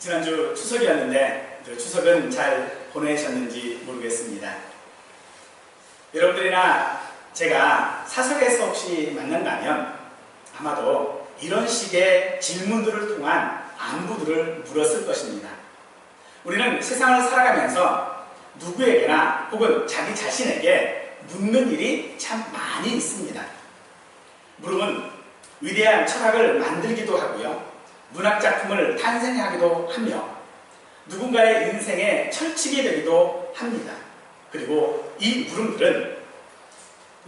지난주 추석이었는데 추석은 잘 보내셨는지 모르겠습니다. 여러분들이나 제가 사석에서 혹시 만난다면 아마도 이런 식의 질문들을 통한 안부들을 물었을 것입니다. 우리는 세상을 살아가면서 누구에게나 혹은 자기 자신에게 묻는 일이 참 많이 있습니다. 물음은 위대한 철학을 만들기도 하고요, 문학작품을 탄생하기도 하며 누군가의 인생의 철칙이 되기도 합니다. 그리고 이 물음들은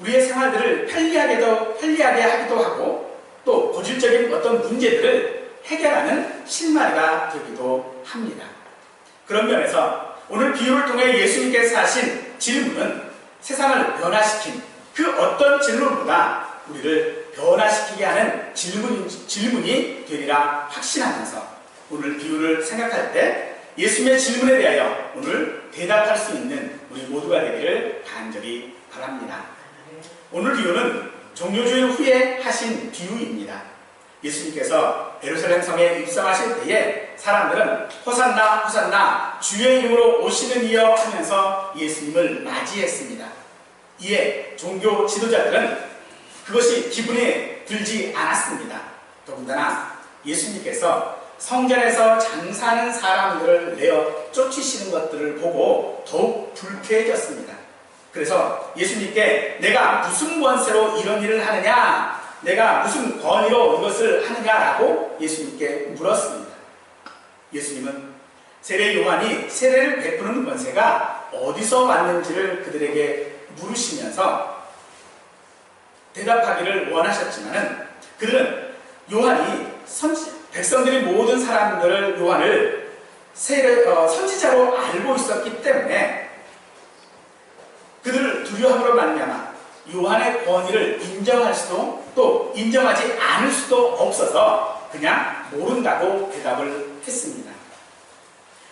우리의 생활들을 편리하게 하기도 하고 또 고질적인 어떤 문제들을 해결하는 실마리가 되기도 합니다. 그런 면에서 오늘 비유를 통해 예수님께서 하신 질문은 세상을 변화시킨 그 어떤 질문보다 우리를 변화시키게 하는 질문이 되리라 확신하면서 오늘 비유를 생각할 때 예수님의 질문에 대하여 오늘 대답할 수 있는 우리 모두가 되기를 간절히 바랍니다. 오늘 비유는 종료주일 후에 하신 비유입니다. 예수님께서 예루살렘 성에 입성하실 때에 사람들은 호산나 호산나 주의 이름으로 오시는 이여 하면서 예수님을 맞이했습니다. 이에 종교 지도자들은 그것이 기분에 들지 않았습니다. 더군다나 예수님께서 성전에서 장사하는 사람들을 내어 쫓으시는 것들을 보고 더욱 불쾌해졌습니다. 그래서 예수님께 내가 무슨 권세로 이런 일을 하느냐, 내가 무슨 권위로 이것을 하느냐라고 예수님께 물었습니다. 예수님은 세례 요한이 세례를 베푸는 권세가 어디서 왔는지를 그들에게 물으시면서 대답하기를 원하셨지만은 그들은 요한이 백성들이 모든 사람들을 요한을 선지자로 알고 있었기 때문에 그들을 두려움으로 말미암아 요한의 권위를 인정할 수도 또 인정하지 않을 수도 없어서 그냥 모른다고 대답을 했습니다.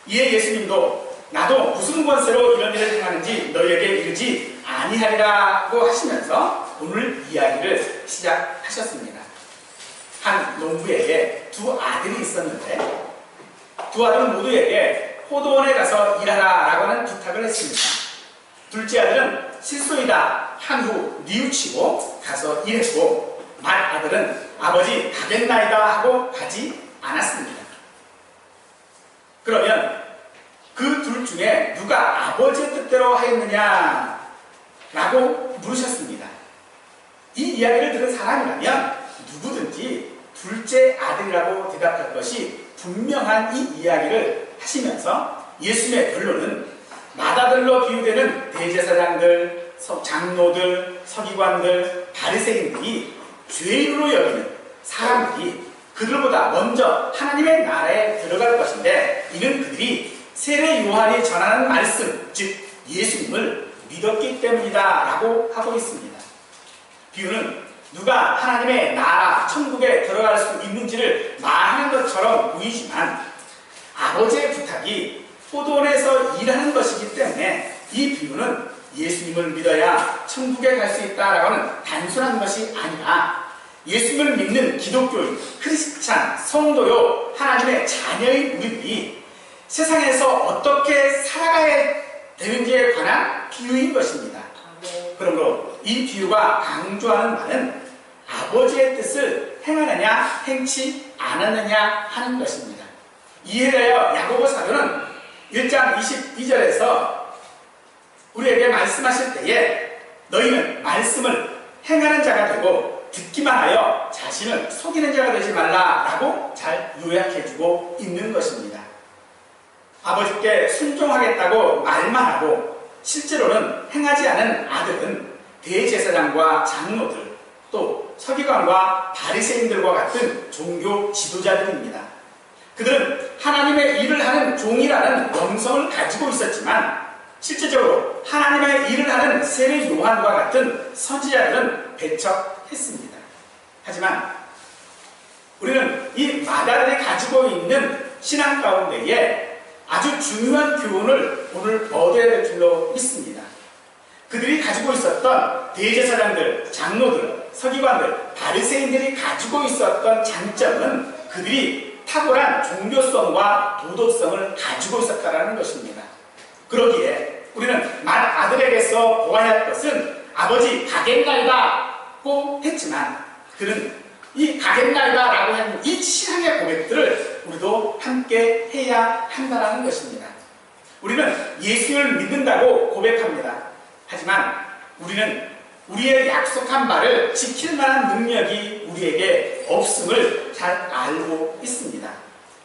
이에 예수님도 나도 무슨 권세로 이런 일을 행하는지 너희에게 이르지 아니하리라고 하시면서 오늘 이야기를 시작하셨습니다. 한 농부에게 두 아들이 있었는데 두 아들은 모두에게 포도원에 가서 일하라라고 하는 부탁을 했습니다. 둘째 아들은 실소이다 한 후 뉘우치고 가서 일했고 맏아들은 아버지 가겠나이다 하고 가지 않았습니다. 그러면 그 둘 중에 누가 아버지의 뜻대로 하였느냐 라고 물으셨습니다. 이 이야기를 들은 사람이라면 누구든지 둘째 아들이라고 대답할 것이 분명한 이 이야기를 하시면서 예수님의 결론은 맏아들로 비유되는 대제사장들, 장로들, 서기관들, 바리새인들이 죄인으로 여기는 사람들이 그들보다 먼저 하나님의 나라에 들어갈 것인데 이는 그들이 세례 요한이 전하는 말씀, 즉 예수님을 믿었기 때문이다 라고 하고 있습니다. 비유는 누가 하나님의 나라, 천국에 들어갈 수 있는지를 말하는 것처럼 보이지만 아버지의 부탁이 포도원에서 일하는 것이기 때문에 이 비유는 예수님을 믿어야 천국에 갈 수 있다라고 하는 단순한 것이 아니라 예수님을 믿는 기독교인, 크리스찬, 성도요, 하나님의 자녀인 우리들이 세상에서 어떻게 살아가야 되는지에 관한 비유인 것입니다. 그러므로 이 비유가 강조하는 바는 아버지의 뜻을 행하느냐 행치 않았느냐 하는 것입니다. 이에 대하여 야고보 사도는 1장 22절에서 우리에게 말씀하실 때에 너희는 말씀을 행하는 자가 되고 듣기만 하여 자신을 속이는 자가 되지 말라라고 잘 요약해주고 있는 것입니다. 아버지께 순종하겠다고 말만 하고 실제로는 행하지 않은 아들은 대제사장과 장로들 또 서기관과 바리새인들과 같은 종교 지도자들입니다. 그들은 하나님의 일을 하는 종이라는 명성을 가지고 있었지만 실제적으로 하나님의 일을 하는 세례 요한과 같은 선지자들은 배척했습니다. 하지만 우리는 이 맏아들이 가지고 있는 신앙 가운데에 아주 중요한 교훈을 오늘 얻어야 될 줄로 믿습니다. 그들이 가지고 있었던 대제사장들, 장로들, 서기관들, 바리새인들이 가지고 있었던 장점은 그들이 탁월한 종교성과 도덕성을 가지고 있었다는 것입니다. 그러기에 우리는 맏아들에게서 보아야 할 것은 아버지 가겠나이다고 했지만 그는 이 가겠나이다라고 하는 이 신앙의 고백들을 우리도 함께 해야 한다는 것입니다. 우리는 예수를 믿는다고 고백합니다. 하지만 우리는 우리의 약속한 바를 지킬 만한 능력이 우리에게 없음을 잘 알고 있습니다.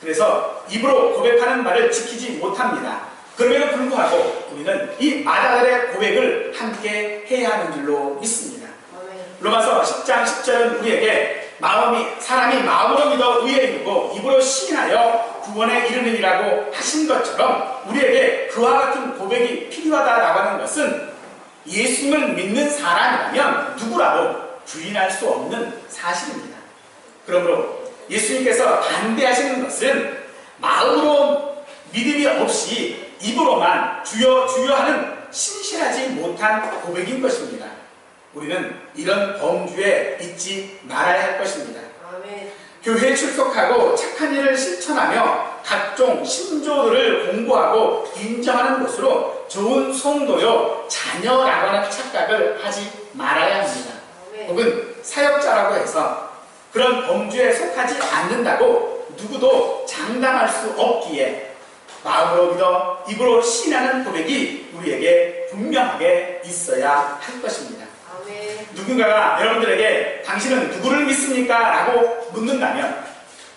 그래서 입으로 고백하는 말을 지키지 못합니다. 그럼에도 불구하고 우리는 이 맏아들의 고백을 함께 해야 하는 줄로 믿습니다. 로마서 10장 10절은 우리에게 사람이 마음으로 믿어 의에 이르고 입으로 시인하여 구원에 이르느니라고 하신 것처럼 우리에게 그와 같은 고백이 필요하다라고 하는 것은 예수님을 믿는 사람이라면 누구라도 부인할 수 없는 사실입니다. 그러므로 예수님께서 반대하시는 것은 마음으로 믿음이 없이 입으로만 주여 주여 하는 신실하지 못한 고백인 것입니다. 우리는 이런 범주에 잊지 말아야 할 것입니다. 아멘. 교회에 출석하고 착한 일을 실천하며 각종 신조들을 공부하고 인정하는 것으로 좋은 성도요 자녀라고 하는 착각을 하지 말아야 합니다. 아멘. 혹은 사역자라고 해서 그런 범주에 속하지 않는다고 누구도 장담할 수 없기에 마음으로 믿어 입으로 시인하는 고백이 우리에게 분명하게 있어야 할 것입니다. 아멘. 누군가가 여러분들에게 당신은 누구를 믿습니까? 라고 묻는다면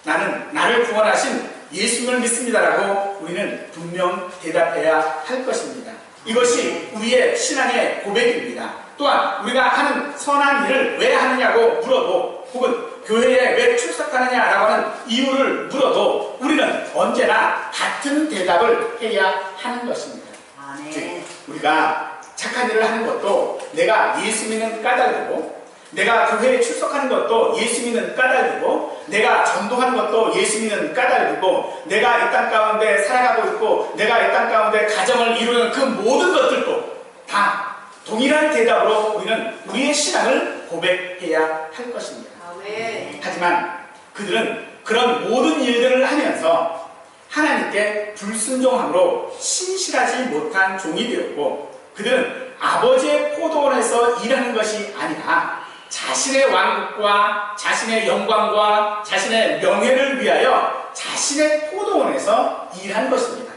나는 나를 구원하신 예수님을 믿습니다 라고 우리는 분명 대답해야 할 것입니다. 이것이 우리의 신앙의 고백입니다. 또한 우리가 하는 선한 일을 왜 하느냐고 물어도 혹은 교회에 왜 출석하느냐라고 하는 이유를 물어도 우리는 언제나 같은 대답을 해야 하는 것입니다. 아멘. 즉 우리가 착한 일을 하는 것도 내가 예수 믿는 까닭이고 내가 교회에 출석하는 것도 예수 믿는 까닭이고 내가 전도하는 것도 예수 믿는 까닭이고 내가 이 땅 가운데 살아가고 있고 내가 이 땅 가운데 가정을 이루는 그 모든 것들도 다 동일한 대답으로 우리는 우리의 신앙을 고백해야 할 것입니다. 아멘. 하지만 그들은 그런 모든 일들을 하면서 하나님께 불순종함으로 신실하지 못한 종이 되었고 그들은 아버지의 포도원에서 일하는 것이 아니라 자신의 왕국과 자신의 영광과 자신의 명예를 위하여 자신의 포도원에서 일한 것입니다.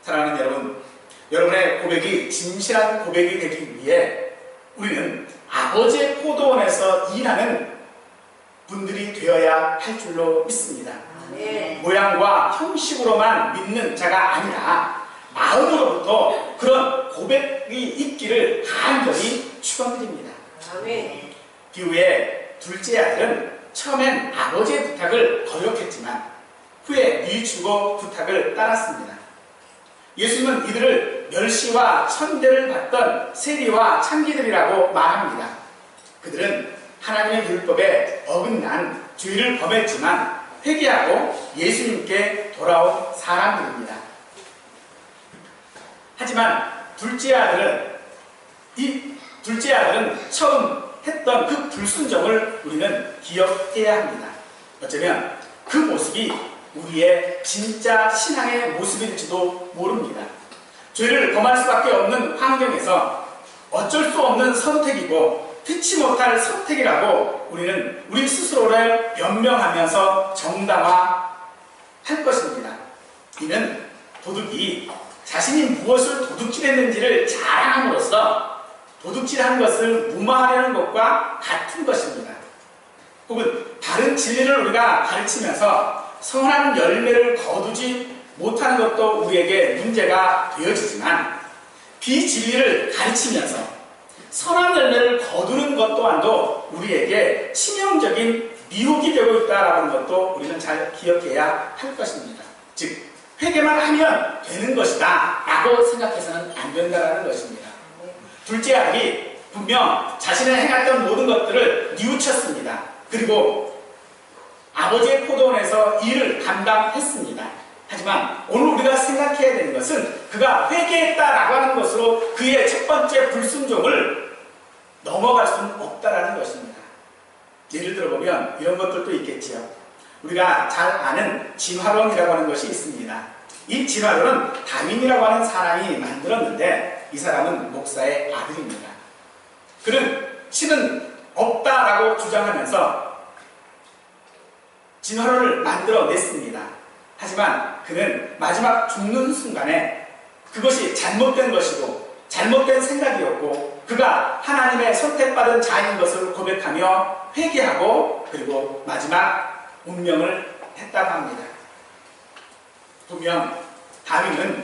사랑하는 여러분, 여러분의 고백이 진실한 고백이 되기 위해 우리는 아버지의 포도원에서 일하는 분들이 되어야 할 줄로 믿습니다. 아멘. 모양과 형식으로만 믿는 자가 아니라 마음으로부터 그런 고백이 있기를 간절히 축원드립니다. 아멘. 이후에 둘째 아들은 처음엔 아버지의 부탁을 거역했지만 후에 뉘우치고 부탁을 따랐습니다. 예수님은 이들을 멸시와 천대를 받던 세리와 창기들이라고 말합니다. 그들은 하나님의 율법에 어긋난 죄를 범했지만 회개하고 예수님께 돌아온 사람들입니다. 하지만 둘째 아들은 처음 했던 그 불순종을 우리는 기억해야 합니다. 어쩌면 그 모습이 우리의 진짜 신앙의 모습일지도 모릅니다. 죄를 범할 수밖에 없는 환경에서 어쩔 수 없는 선택이고 피치 못할 선택이라고 우리는 우리 스스로를 변명하면서 정당화할 것입니다. 이는 도둑이 자신이 무엇을 도둑질했는지를 자랑함으로써 도둑질한 것을 무마하려는 것과 같은 것입니다. 혹은 다른 진리를 우리가 가르치면서 선한 열매를 거두지 못하는 것도 우리에게 문제가 되어지지만 비진리를 가르치면서 선한 열매를 거두는 것 또한도 우리에게 치명적인 미혹이 되고 있다는 것도 우리는 잘 기억해야 할 것입니다. 즉 회개만 하면 되는 것이다 라고 생각해서는 안 된다는 것입니다. 둘째 아들이 분명 자신의 행했던 모든 것들을 뉘우쳤습니다. 그리고 아버지의 포도원에서 일을 감당했습니다. 하지만 오늘 우리가 생각해야 되는 것은 그가 회개했다라고 하는 것으로 그의 첫 번째 불순종을 넘어갈 수는 없다라는 것입니다. 예를 들어보면 이런 것들도 있겠지요. 우리가 잘 아는 진화론이라고 하는 것이 있습니다. 이 진화론은 다윈이라고 하는 사람이 만들었는데 이 사람은 목사의 아들입니다. 그는 신은 없다라고 주장하면서 진화론을 만들어냈습니다. 하지만 그는 마지막 죽는 순간에 그것이 잘못된 것이고 잘못된 생각이었고 그가 하나님의 선택받은 자인 것을 고백하며 회개하고 그리고 마지막 운명을 했다고 합니다. 분명 다윈은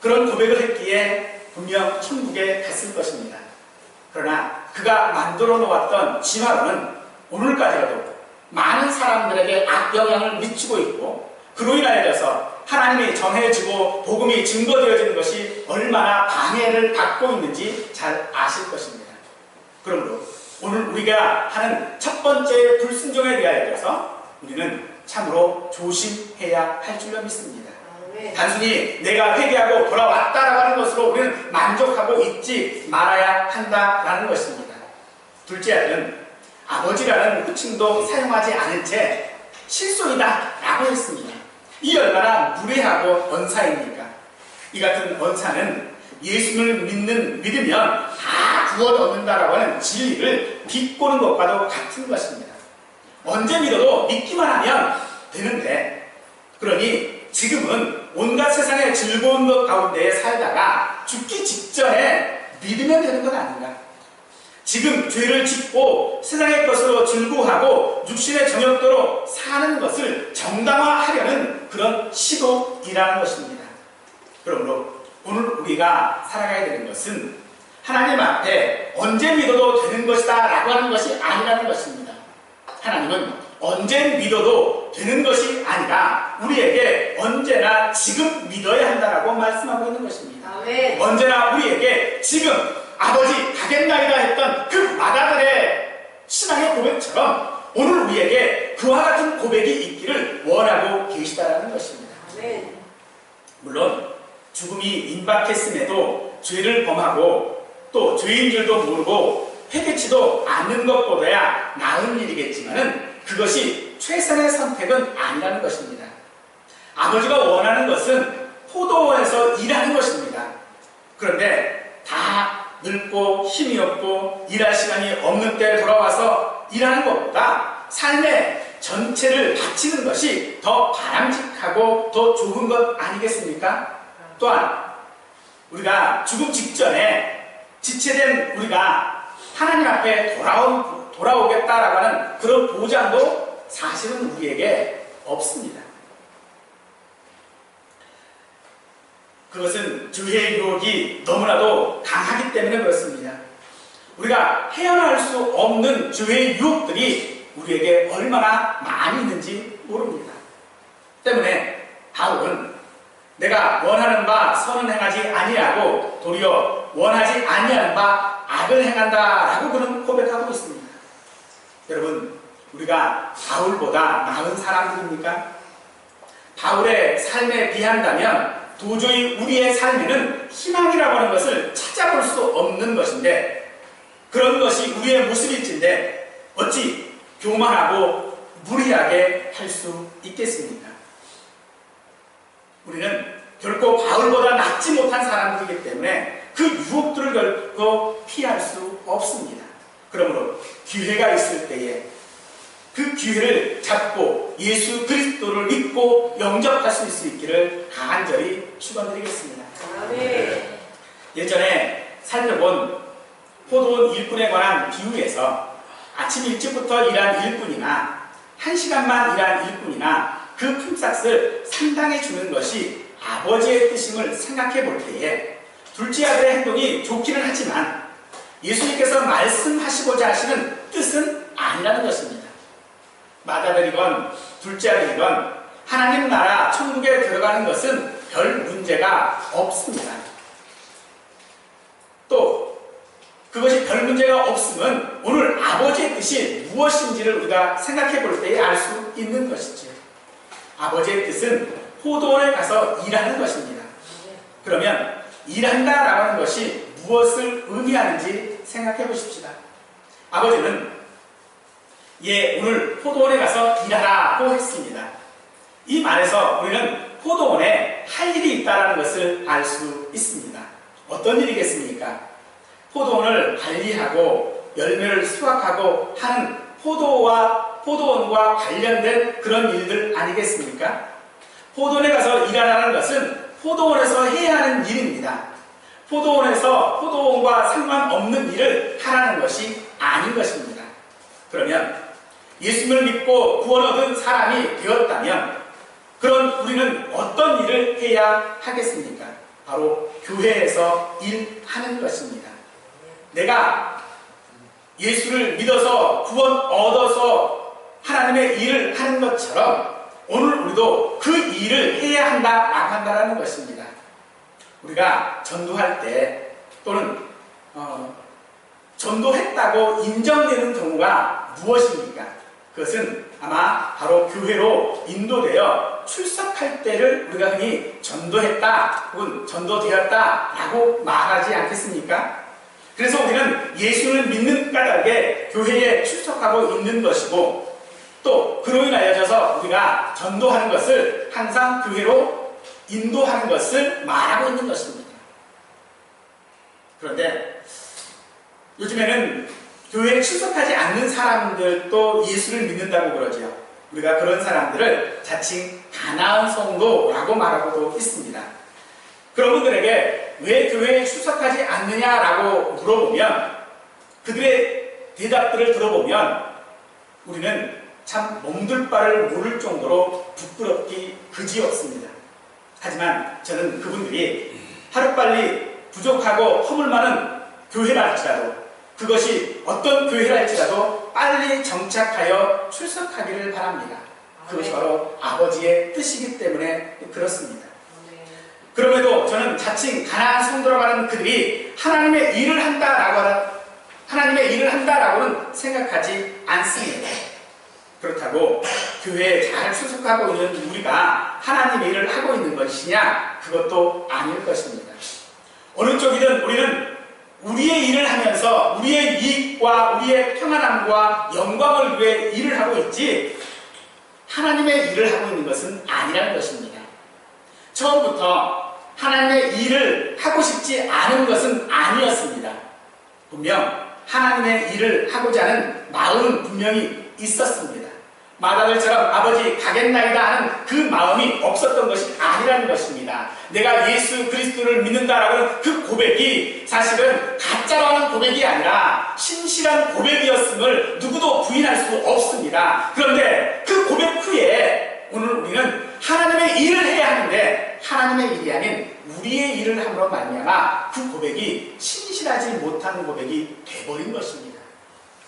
그런 고백을 했기에 분명 천국에 갔을 것입니다. 그러나 그가 만들어 놓았던 진화론은 오늘까지라도 많은 사람들에게 악영향을 미치고 있고 그로 인하여서 하나님이 정해지고 복음이 증거되어지는 것이 얼마나 방해를 받고 있는지 잘 아실 것입니다. 그러므로 오늘 우리가 하는 첫 번째 불순종에 대하여서 우리는 참으로 조심해야 할 줄로 믿습니다. 단순히 내가 회개하고 돌아왔다라고 하는 것으로 우리는 만족하고 있지 말아야 한다라는 것입니다. 둘째는 아버지라는 호칭도 사용하지 않은 채 실소이다 라고 했습니다. 이 얼마나 무례하고 언사입니까? 이 같은 언사는 예수를 믿으면 다 구원 얻는다라고 하는 진리를 비꼬는 것과도 같은 것입니다. 언제 믿어도 믿기만 하면 되는데 그러니 지금은 온갖 세상의 즐거운 것 가운데 살다가 죽기 직전에 믿으면 되는 것 아닌가? 지금 죄를 짓고 세상의 것으로 즐거워하고 육신의 정욕대로 사는 것을 정당화하려는 그런 시도이라는 것입니다. 그러므로 오늘 우리가 살아가야 되는 것은 하나님 앞에 언제 믿어도 되는 것이다 라고 하는 것이 아니라는 것입니다. 하나님은 언제 믿어도 되는 것이 아니라 우리에게 언제나 지금 믿어야 한다라고 말씀하고 있는 것입니다. 아멘. 언제나 우리에게 지금 아버지 가겠나이다 했던 그 마다들의 신앙의 고백처럼 오늘 우리에게 그와 같은 고백이 있기를 원하고 계시다라는 것입니다. 아멘. 물론 죽음이 임박했음에도 죄를 범하고 또 죄인 줄도 모르고 회개치도 않는 것보다야 나은 일이겠지만은 그것이 최선의 선택은 아니라는 것입니다. 아버지가 원하는 것은 포도원에서 일하는 것입니다. 그런데 다 늙고 힘이 없고 일할 시간이 없는 때 돌아와서 일하는 것보다 삶의 전체를 바치는 것이 더 바람직하고 더 좋은 것 아니겠습니까? 또한 우리가 죽음 직전에 지체된 우리가 하나님 앞에 돌아오겠다라고 하는 그런 보장도 사실은 우리에게 없습니다. 그것은 죄의 유혹이 너무나도 강하기 때문에 그렇습니다. 우리가 헤어나올 수 없는 죄의 유혹들이 우리에게 얼마나 많이 있는지 모릅니다. 때문에 바울은 내가 원하는 바 선은 행하지 아니하고 도리어 원하지 아니하는 바 악을 행한다라고 그는 고백하고 있습니다. 여러분, 우리가 바울보다 나은 사람들입니까? 바울의 삶에 비한다면 도저히 우리의 삶에는 희망이라고 하는 것을 찾아볼 수 없는 것인데 그런 것이 우리의 모습일진데 어찌 교만하고 무리하게 할 수 있겠습니까? 우리는 결코 바울보다 낫지 못한 사람들이기 때문에 그 유혹들을 결코 피할 수 없습니다. 그러므로 기회가 있을 때에 그 기회를 잡고 예수 그리스도를 믿고 영접하실 수 있기를 간절히 축원드리겠습니다. 아멘. 예전에 살펴본 포도원 일꾼에 관한 비유에서 아침 일찍부터 일한 일꾼이나 1시간만 일한 일꾼이나 그 품삯을 상당히 주는 것이 아버지의 뜻임을 생각해 볼 때에 둘째 아들의 행동이 좋기는 하지만 예수님께서 말씀하시고자 하시는 뜻은 아니라는 것입니다. 맏아들이건 둘째 아들이건 하나님 나라 천국에 들어가는 것은 별 문제가 없습니다. 또 그것이 별 문제가 없으면 오늘 아버지의 뜻이 무엇인지를 우리가 생각해 볼 때에 알 수 있는 것이죠. 아버지의 뜻은 포도원에 가서 일하는 것입니다. 그러면 일한다라고 하는 것이 무엇을 의미하는지 생각해 보십시다. 아버지는 예, 오늘 포도원에 가서 일하라고 했습니다. 이 말에서 우리는 포도원에 할 일이 있다는 것을 알 수 있습니다. 어떤 일이겠습니까? 포도원을 관리하고 열매를 수확하고 하는 포도원과 관련된 그런 일들 아니겠습니까? 포도원에 가서 일하라는 것은 포도원에서 해야 하는 일입니다. 포도원에서 포도원과 상관없는 일을 하라는 것이 아닌 것입니다. 그러면 예수님을 믿고 구원 얻은 사람이 되었다면 그런 우리는 어떤 일을 해야 하겠습니까? 바로 교회에서 일하는 것입니다. 내가 예수를 믿어서 구원 얻어서 하나님의 일을 하는 것처럼 오늘 우리도 그 일을 해야 한다라고 한다는 것입니다. 우리가 전도할 때 또는 전도했다고 인정되는 경우가 무엇입니까? 그것은 아마 바로 교회로 인도되어 출석할 때를 우리가 흔히 전도했다 혹은 전도되었다 라고 말하지 않겠습니까? 그래서 우리는 예수를 믿는 까닭에 교회에 출석하고 있는 것이고 또 그로 인하여져서 우리가 전도하는 것을 항상 교회로 인도하는 것을 말하고 있는 것입니다. 그런데 요즘에는 교회에 출석하지 않는 사람들도 예수를 믿는다고 그러죠. 우리가 그런 사람들을 자칭 가나안 성도라고 말하고도 있습니다. 그런 분들에게 왜 교회에 출석하지 않느냐라고 물어보면 그들의 대답들을 들어보면 우리는 참 몸둘 바를 모를 정도로 부끄럽기 그지없습니다. 하지만 저는 그분들이 하루빨리 부족하고 허물 많은 교회랄지라도 그것이 어떤 교회랄지라도 빨리 정착하여 출석하기를 바랍니다. 그것이 바로 아버지의 뜻이기 때문에 그렇습니다. 그럼에도 저는 자칭 가나안 성도라고 하는 그들이 하나님의 일을 한다라고는 생각하지 않습니다. 그렇다고 교회에 잘 출석하고 있는 우리가 하나님의 일을 하고 있는 것이냐? 그것도 아닐 것입니다. 어느 쪽이든 우리는 우리의 일을 하면서 우리의 이익과 우리의 평안함과 영광을 위해 일을 하고 있지 하나님의 일을 하고 있는 것은 아니라는 것입니다. 처음부터 하나님의 일을 하고 싶지 않은 것은 아니었습니다. 분명 하나님의 일을 하고자 하는 마음은 분명히 있었습니다. 마다들처럼 아버지 가겠나이다 하는 그 마음이 없었던 것이 아니라는 것입니다. 내가 예수 그리스도를 믿는다라고 하는 그 고백이 사실은 가짜로 하는 고백이 아니라 신실한 고백이었음을 누구도 부인할 수 없습니다. 그런데 그 고백 후에 오늘 우리는 하나님의 일을 해야 하는데 하나님의 일이 아닌 우리의 일을 함으로 말미암아 그 고백이 신실하지 못한 고백이 돼버린 것입니다.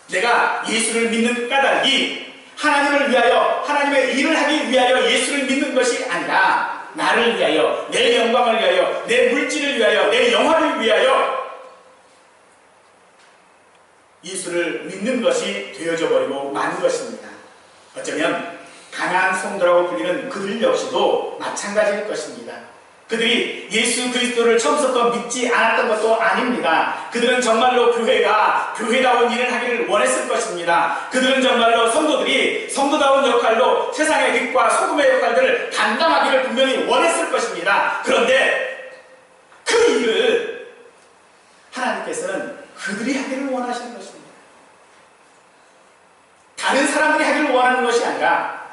내가 예수를 믿는 까닭이 하나님을 위하여 하나님의 일을 하기 위하여 예수를 믿는 것이 아니라 나를 위하여 내 영광을 위하여 내 물질을 위하여 내 영화를 위하여 예수를 믿는 것이 되어져 버리고 마는 것입니다. 어쩌면 가나안 성도라고 불리는 그들 역시도 마찬가지일 것입니다. 그들이 예수 그리스도를 처음부터 믿지 않았던 것도 아닙니다. 그들은 정말로 교회가 교회다운 일을 하기를 원했을 것입니다. 그들은 정말로 성도들이 성도다운 역할로 세상의 빛과 소금의 역할들을 감당하기를 분명히 원했을 것입니다. 그런데 그 일을 하나님께서는 그들이 하기를 원하시는 것입니다. 다른 사람들이 하기를 원하는 것이 아니라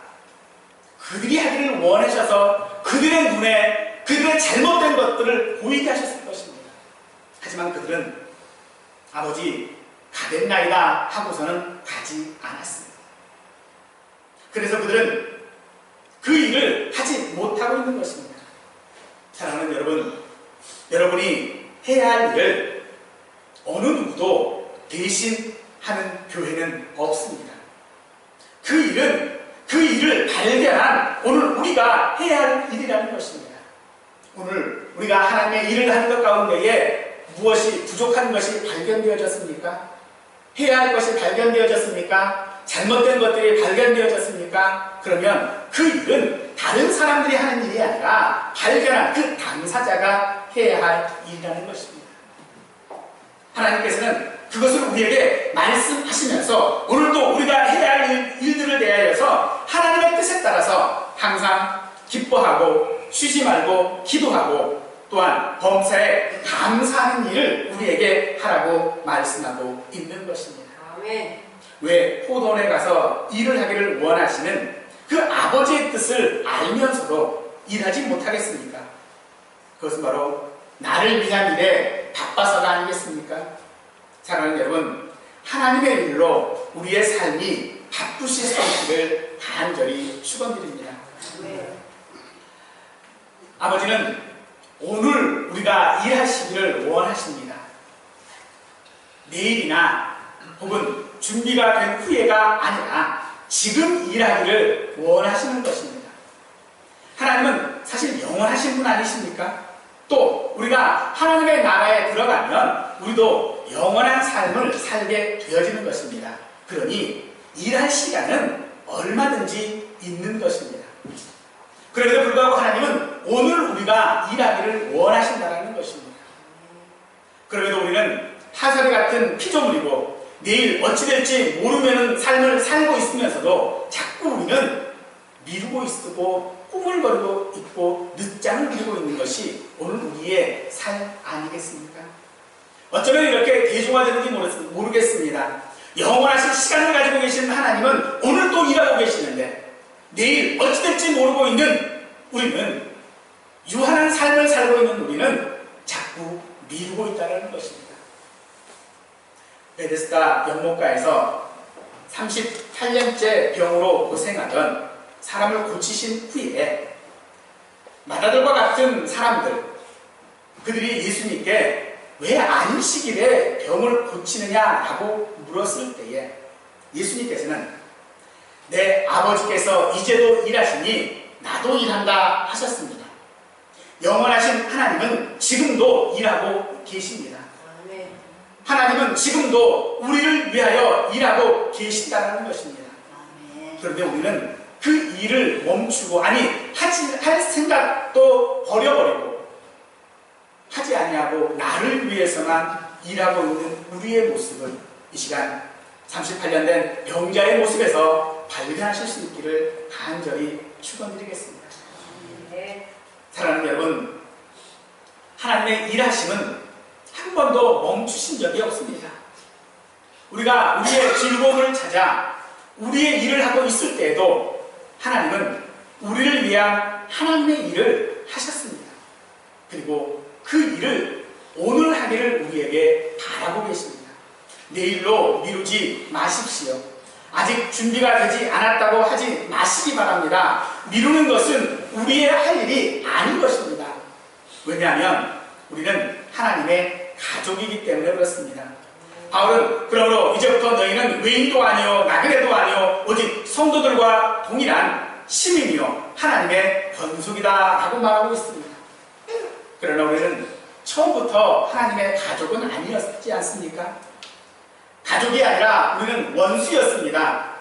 그들이 하기를 원하셔서 그들의 눈에 그들의 잘못된 것들을 보이게 하셨을 것입니다. 하지만 그들은 아버지 가겠나이다 하고서는 가지 않았습니다. 그래서 그들은 그 일을 하지 못하고 있는 것입니다. 사랑하는 여러분, 여러분이 해야 할 일을 어느 누구도 대신 하는 교회는 없습니다. 그 일을 발견한 오늘 우리가 해야 할 일이라는 것입니다. 오늘 우리가 하나님의 일을 하는 것 가운데에 무엇이 부족한 것이 발견되어졌습니까? 해야 할 것이 발견되어졌습니까? 잘못된 것들이 발견되어졌습니까? 그러면 그 일은 다른 사람들이 하는 일이 아니라 발견한 그 당사자가 해야 할 일이라는 것입니다. 하나님께서는 그것을 우리에게 말씀하시면서 오늘도 우리가 해야 할 일들을 대하여서 하나님의 뜻에 따라서 항상 기뻐하고 쉬지 말고 기도하고 또한 범사에 감사하는 일을 우리에게 하라고 말씀하고 있는 것입니다. 아멘. 왜 포도원에 가서 일을 하기를 원하시는 그 아버지의 뜻을 알면서도 일하지 못하겠습니까? 그것은 바로 나를 위한 일에 바빠서가 아니겠습니까? 사랑하는 여러분, 하나님의 일로 우리의 삶이 바쁘실 수 있기를 간절히 축원드립니다. 아멘. 아버지는 오늘 우리가 일하시기를 원하십니다. 내일이나 혹은 준비가 된 후에가 아니라 지금 일하기를 원하시는 것입니다. 하나님은 사실 영원하신 분 아니십니까? 또 우리가 하나님의 나라에 들어가면 우리도 영원한 삶을 살게 되어지는 것입니다. 그러니 일할 시간은 얼마든지 있는 것입니다. 그럼에도 불구하고 하나님은 오늘 우리가 일하기를 원하신다는 것입니다. 그럼에도 우리는 하사리 같은 피조물이고 내일 어찌 될지 모르는 삶을 살고 있으면서도 자꾸 우리는 미루고 있고 꾸물거리고 있고 늦잠을 부리고 있는 것이 오늘 우리의 삶 아니겠습니까? 어쩌면 이렇게 대중화되는지 모르겠습니다. 영원하신 시간을 가지고 계신 하나님은 오늘 또 일하고 계시는데 내일 어찌 될지 모르고 있는 우리는 유한한 삶을 살고 있는 우리는 자꾸 미루고 있다는 것입니다. 베데스다 연못가에서 38년째 병으로 고생하던 사람을 고치신 후에 마다들과 같은 사람들, 그들이 예수님께 왜 안식일에 병을 고치느냐라고 물었을 때에 예수님께서는 내 아버지께서 이제도 일하시니 나도 일한다 하셨습니다. 영원하신 하나님은 지금도 일하고 계십니다. 아멘. 하나님은 지금도 우리를 위하여 일하고 계신다는 것입니다. 아멘. 그런데 우리는 그 일을 멈추고 할 생각도 버려버리고 하지 아니하고 나를 위해서만 일하고 있는 우리의 모습을 이 시간 38년 된 병자의 모습에서 발견하실 수 있기를 간절히 축원드리겠습니다. 네. 사랑하는 여러분, 하나님의 일하심은 한 번도 멈추신 적이 없습니다. 우리가 우리의 즐거움을 찾아 우리의 일을 하고 있을 때에도 하나님은 우리를 위한 하나님의 일을 하셨습니다. 그리고 그 일을 오늘 하기를 우리에게 바라고 계십니다. 내일로 미루지 마십시오. 아직 준비가 되지 않았다고 하지 마시기 바랍니다. 미루는 것은 우리의 할 일이 아닌 것입니다. 왜냐하면 우리는 하나님의 가족이기 때문에 그렇습니다. 바울은 그러므로 이제부터 너희는 외인도 아니요 나그네도 아니요 오직 성도들과 동일한 시민이요 하나님의 권속이다 라고 말하고 있습니다. 그러나 우리는 처음부터 하나님의 가족은 아니었지 않습니까? 가족이 아니라 우리는 원수였습니다.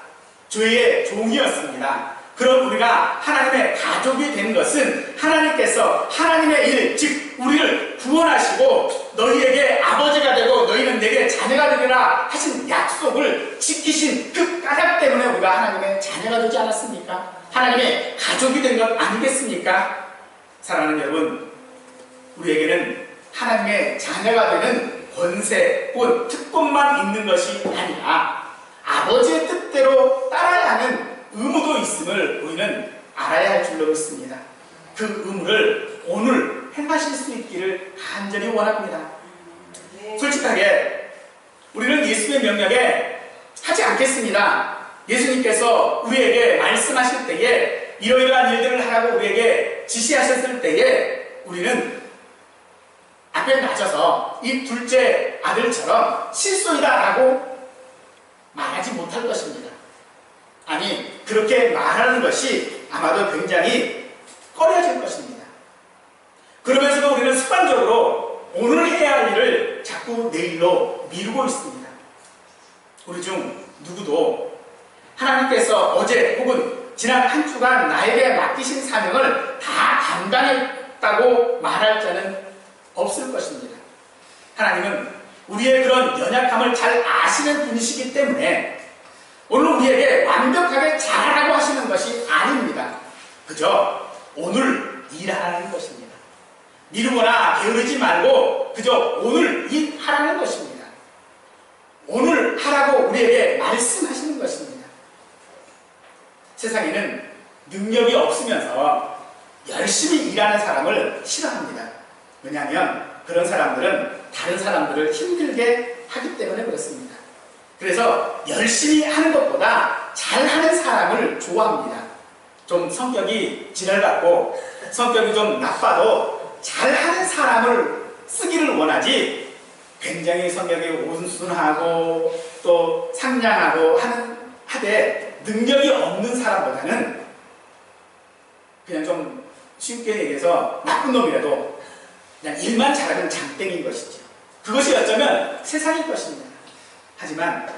죄의 종이었습니다. 그럼 우리가 하나님의 가족이 된 것은 하나님께서 하나님의 일, 즉 우리를 구원하시고 너희에게 아버지가 되고 너희는 내게 자녀가 되리라 하신 약속을 지키신 그 까닭 때문에 우리가 하나님의 자녀가 되지 않았습니까? 하나님의 가족이 된 것 아니겠습니까? 사랑하는 여러분, 우리에게는 하나님의 자녀가 되는 권세, 곧 특권만 있는 것이 아니라 아버지의 뜻대로 따라야 하는 의무도 있음을 우리는 알아야 할 줄로 믿습니다. 그 의무를 오늘 행하실 수 있기를 간절히 원합니다. 솔직하게 우리는 예수의 명령에 하지 않겠습니다. 예수님께서 우리에게 말씀하실 때에 이러이러한 일들을 하라고 우리에게 지시하셨을 때에 우리는 앞에 낮아서 이 둘째 아들처럼 실소이다라고 말하지 못할 것입니다. 아니, 그렇게 말하는 것이 아마도 굉장히 꺼려질 것입니다. 그러면서도 우리는 습관적으로 오늘 해야 할 일을 자꾸 내일로 미루고 있습니다. 우리 중 누구도 하나님께서 어제 혹은 지난 한 주간 나에게 맡기신 사명을 다 감당했다고 말할 자는 없을 것입니다. 하나님은 우리의 그런 연약함을 잘 아시는 분이시기 때문에 오늘 우리에게 완벽하게 잘하라고 하시는 것이 아닙니다. 그저 오늘 일하라는 것입니다. 미루거나 게으르지 말고 그저 오늘 일하라는 것입니다. 오늘 하라고 우리에게 말씀하시는 것입니다. 세상에는 능력이 없으면서 열심히 일하는 사람을 싫어합니다. 왜냐하면 그런 사람들은 다른 사람들을 힘들게 하기 때문에 그렇습니다. 그래서 열심히 하는 것보다 잘하는 사람을 좋아합니다. 좀 성격이 지랄같고 성격이 좀 나빠도 잘하는 사람을 쓰기를 원하지, 굉장히 성격이 온순하고 또 상냥하고 하되 능력이 없는 사람보다는 그냥 좀 쉽게 얘기해서 나쁜 놈이라도 그냥 일만 잘하면 장땡인 것이죠. 그것이 어쩌면 세상일 것입니다. 하지만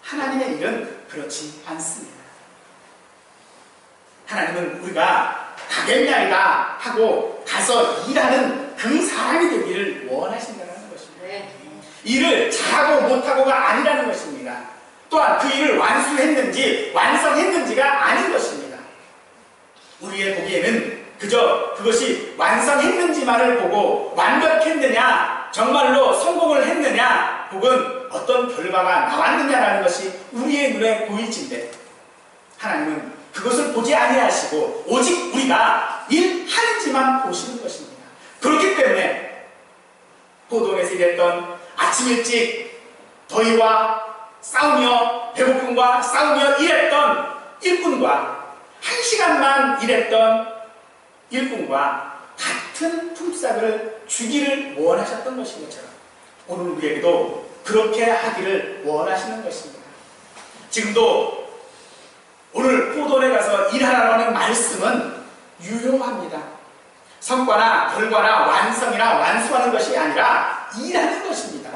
하나님의 일은 그렇지 않습니다. 하나님은 우리가 가겠냐이다 하고 가서 일하는 그 사람이 되기를 원하신다는 것입니다. 네. 일을 잘하고 못하고가 아니라는 것입니다. 또한 그 일을 완수했는지 완성했는지가 아닌 것입니다. 우리의 보기에는 그저 그것이 완성했는지만을 보고 완벽했느냐, 정말로 성공을 했느냐, 혹은 어떤 결과가 나왔느냐라는 것이 우리의 눈에 보이진데, 하나님은 그것을 보지 아니하시고 오직 우리가 일하는지만 보시는 것입니다. 그렇기 때문에 포도원에서 일했던 아침 일찍 더위와 싸우며 배고픔과 싸우며 일했던 일꾼과 1시간만 일했던 일꾼과 같은 품삯을 주기를 원하셨던 것인 것처럼 오늘 우리에게도 그렇게 하기를 원하시는 것입니다. 지금도 오늘 포도원에 가서 일하라고 하는 말씀은 유효합니다. 성과나 결과나 완성이나 완수하는 것이 아니라 일하는 것입니다.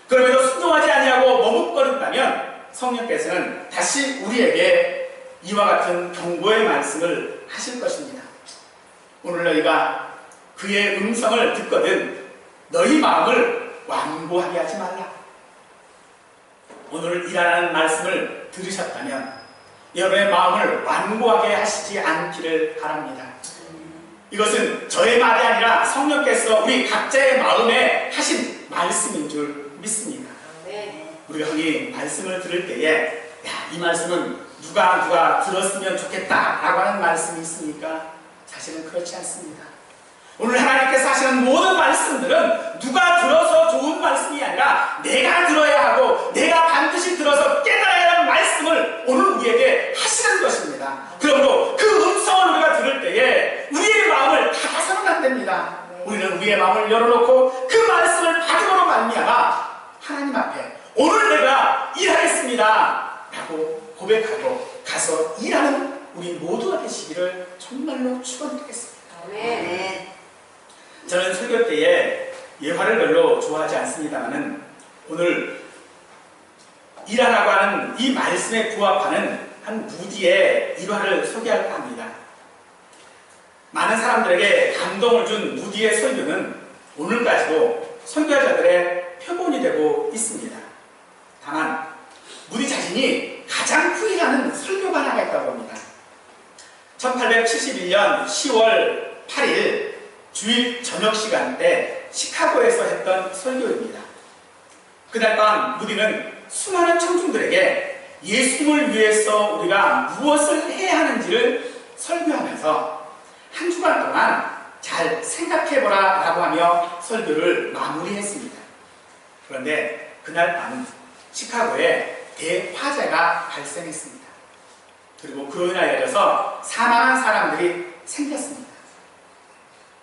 그럼에도 순종하지 아니하고 머뭇거린다면 성령께서는 다시 우리에게 이와 같은 경고의 말씀을 하실 것입니다. 오늘 너희가 그의 음성을 듣거든 너희 마음을 완고하게 하지 말라. 오늘 일하라는 말씀을 들으셨다면 여러분의 마음을 완고하게 하시지 않기를 바랍니다. 이것은 저의 말이 아니라 성령께서 우리 각자의 마음에 하신 말씀인 줄 믿습니다. 우리가 흔히 말씀을 들을 때에 이 말씀은 누가 들었으면 좋겠다라고 하는 말씀이 있습니까? 사실은 그렇지 않습니다. 오늘 하나님께서 하시는 모든 말씀들은 누가 들어서 좋은 말씀이 아니라 내가 들어야 하고 내가 반드시 들어서 깨달아야 하는 말씀을 오늘 우리에게 하시는 것입니다. 그러므로 그 음성을 우리가 들을 때에 우리의 마음을 닫아서는 안 됩니다. 우리는 우리의 마음을 열어놓고 그 말씀을 받음으로 말미암아 하나님 앞에 오늘 내가 일하겠습니다 라고 고백하고 가서 일하는 우리 모두가 되시기를 정말로 축원드리겠습니다. 아멘. 저는 설교 때에 예화를 별로 좋아하지 않습니다만은 오늘 일하라고 하는 이 말씀에 부합하는 한 무디의 일화를 소개할까 합니다. 많은 사람들에게 감동을 준 무디의 설교는 오늘까지도 설교자들의 표본이 되고 있습니다. 다만 무디 자신이 가장 후회하는 설교가 하나가 있다고 합니다. 1871년 10월 8일 주일 저녁 시간대 시카고에서 했던 설교입니다. 그날 밤 무디는 수많은 청중들에게 예수님을 위해서 우리가 무엇을 해야 하는지를 설교하면서 한 주간 동안 잘 생각해보라 라고 하며 설교를 마무리했습니다. 그런데 그날 밤 시카고에 대화재가 발생했습니다. 그리고 그로 인하여서 사망한 사람들이 생겼습니다.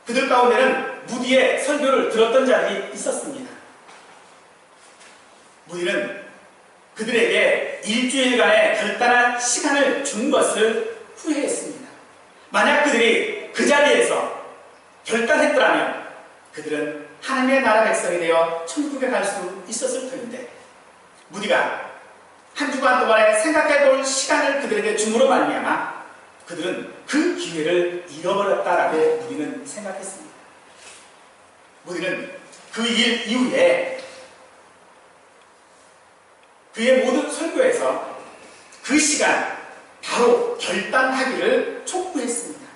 그들 가운데는 무디의 설교를 들었던 자들이 있었습니다. 무디는 그들에게 일주일간의 결단한 시간을 준 것을 후회했습니다. 만약 그들이 그 자리에서 결단했더라면 그들은 하나님의 나라 백성이 되어 천국에 갈 수 있었을 터인데 무디가 한 주간 동안에 생각해 볼 시간을 그들에게 줌으로 말미암아 그들은 그 기회를 잃어버렸다라고 무디는 생각했습니다. 무디는 그 일 이후에 그의 모든 설교에서 그 시간 바로 결단하기를 촉구했습니다.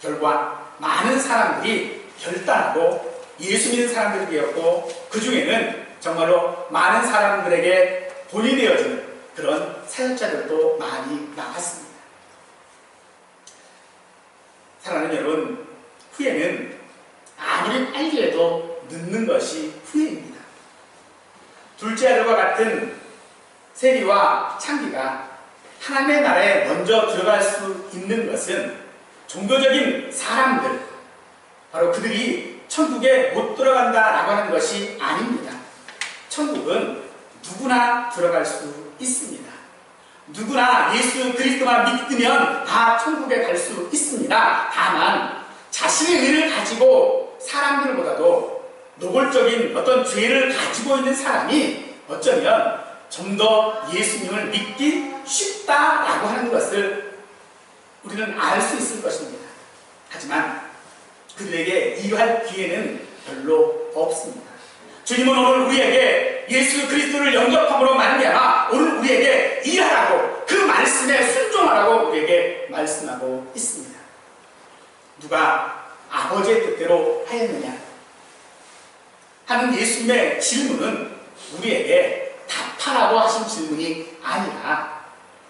결과 많은 사람들이 결단하고 예수 믿는 사람들이 되었고, 그 중에는 정말로 많은 사람들에게 본이 되어지는 그런 사역자들도 많이 나왔습니다. 사랑하는 여러분, 후회는 아무리 빨리 해도 늦는 것이 후회입니다. 둘째 아들과 같은 세리와 창기가 하나님의 나라에 먼저 들어갈 수 있는 것은 종교적인 사람들, 바로 그들이 천국에 못 들어간다라고 하는 것이 아닙니다. 천국은 누구나 들어갈 수 있습니다. 누구나 예수 그리스도만 믿으면 다 천국에 갈 수 있습니다. 다만 자신의 의를 가지고 사람들보다도 노골적인 어떤 죄를 가지고 있는 사람이 어쩌면 좀 더 예수님을 믿기 쉽다라고 하는 것을 우리는 알 수 있을 것입니다. 하지만 그들에게 일할 기회는 별로 없습니다. 주님은 오늘 우리에게 예수 그리스도를 영접함으로 말미암아 오늘 우리에게 일하라고, 그 말씀에 순종하라고 우리에게 말씀하고 있습니다. 누가 아버지의 뜻대로 하였느냐 하는 예수님의 질문은 우리에게 답하라고 하신 질문이 아니라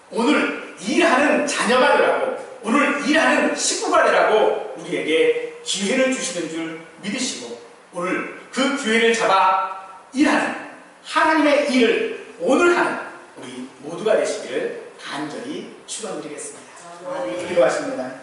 오늘 일하는 자녀가 되라고, 오늘 일하는 식구가 되라고 우리에게 기회를 주시는 줄 믿으시고, 오늘 그 기회를 잡아 일하는 하나님의 일을 오늘 하는 우리 모두가 되시기를 간절히 축원드리겠습니다. 기도하십니다.